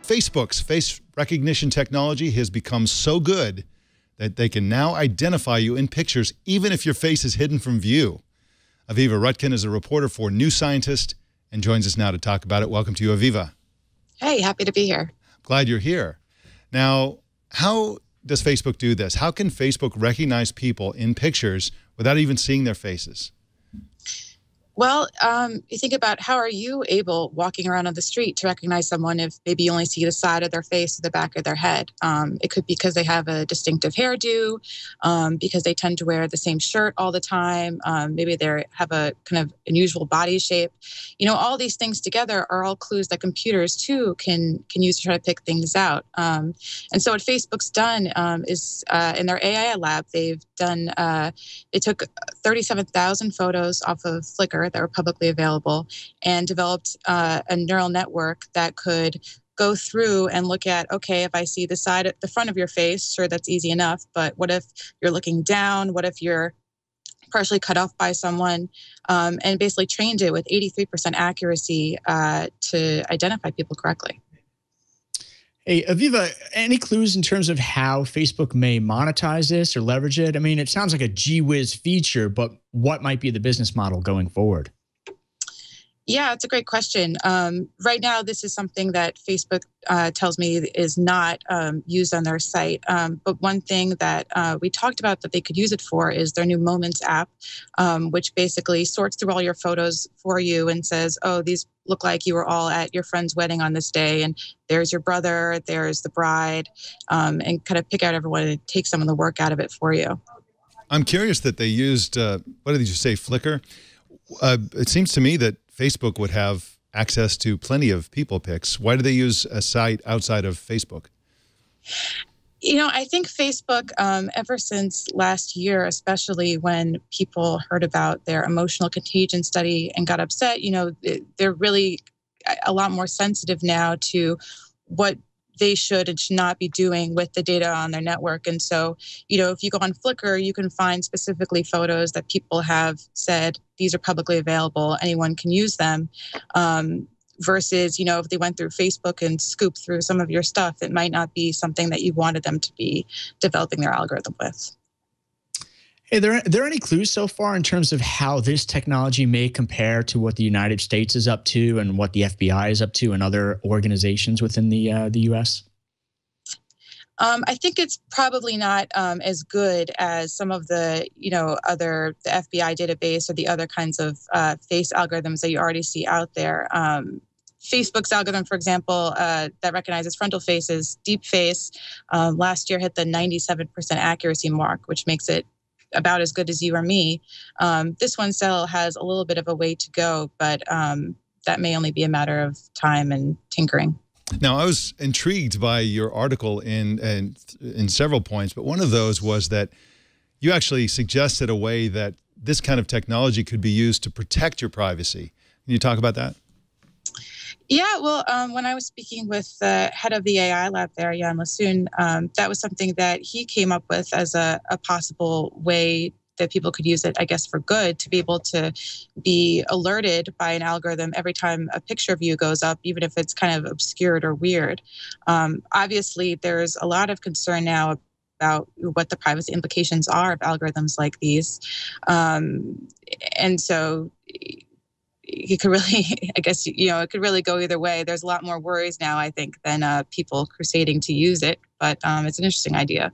Facebook's face recognition technology has become so good that they can now identify you in pictures even if your face is hidden from view. Aviva Rutkin is a reporter for New Scientist and joins us now to talk about it. Welcome to you, Aviva. Hey, happy to be here. Glad you're here. Now, how does Facebook do this? How can Facebook recognize people in pictures without even seeing their faces? Well, you think about how are you able, walking around on the street, to recognize someone if maybe you only see the side of their face or the back of their head? It could be because they have a distinctive hairdo, because they tend to wear the same shirt all the time. Maybe they have a kind of unusual body shape. You know, all these things together are all clues that computers, too, can use to try to pick things out. And so what Facebook's done is in their AI lab, they took 37,000 photos off of Flickr that were publicly available and developed a neural network that could go through and look at, okay, if I see the front of your face, sure, that's easy enough. But what if you're looking down? What if you're partially cut off by someone? And basically trained it with 83% accuracy to identify people correctly. Hey, Aviva, any clues in terms of how Facebook may monetize this or leverage it? I mean, it sounds like a gee whiz feature, but what might be the business model going forward? Yeah, it's a great question. Right now, this is something that Facebook tells me is not used on their site. But one thing that we talked about that they could use it for is their new Moments app, which basically sorts through all your photos for you and says, oh, these look like you were all at your friend's wedding on this day. And there's your brother, there's the bride, and kind of pick out everyone and take some of the work out of it for you. I'm curious that they used, what did you say, Flickr? It seems to me that Facebook would have access to plenty of people pics. Why do they use a site outside of Facebook? You know, I think Facebook, ever since last year, especially when people heard about their emotional contagion study and got upset, you know, they're really a lot more sensitive now to what they should and should not be doing with the data on their network. And so, you know, if you go on Flickr, you can find specifically photos that people have said, these are publicly available, anyone can use them. Versus, you know, if they went through Facebook and scooped through some of your stuff, it might not be something that you wanted them to be developing their algorithm with. Hey, are there any clues so far in terms of how this technology may compare to what the United States is up to and what the FBI is up to and other organizations within the U.S.? I think it's probably not as good as some of the, you know, the FBI database or the other kinds of face algorithms that you already see out there. Facebook's algorithm, for example, that recognizes frontal faces, deep face, last year hit the 97% accuracy mark, which makes it about as good as you or me. This one still has a little bit of a way to go, but that may only be a matter of time and tinkering. Now, I was intrigued by your article in several points, but one of those was that you actually suggested a way that this kind of technology could be used to protect your privacy. Can you talk about that? Yeah, well, when I was speaking with the head of the AI lab there, Jan Lassoon, that was something that he came up with as a possible way that people could use it, I guess, for good, to be able to be alerted by an algorithm every time a picture of you goes up, even if it's kind of obscured or weird. Obviously, there's a lot of concern now about what the privacy implications are of algorithms like these. And so you could really, I guess, you know, it could really go either way. There's a lot more worries now, I think, than people crusading to use it. But it's an interesting idea.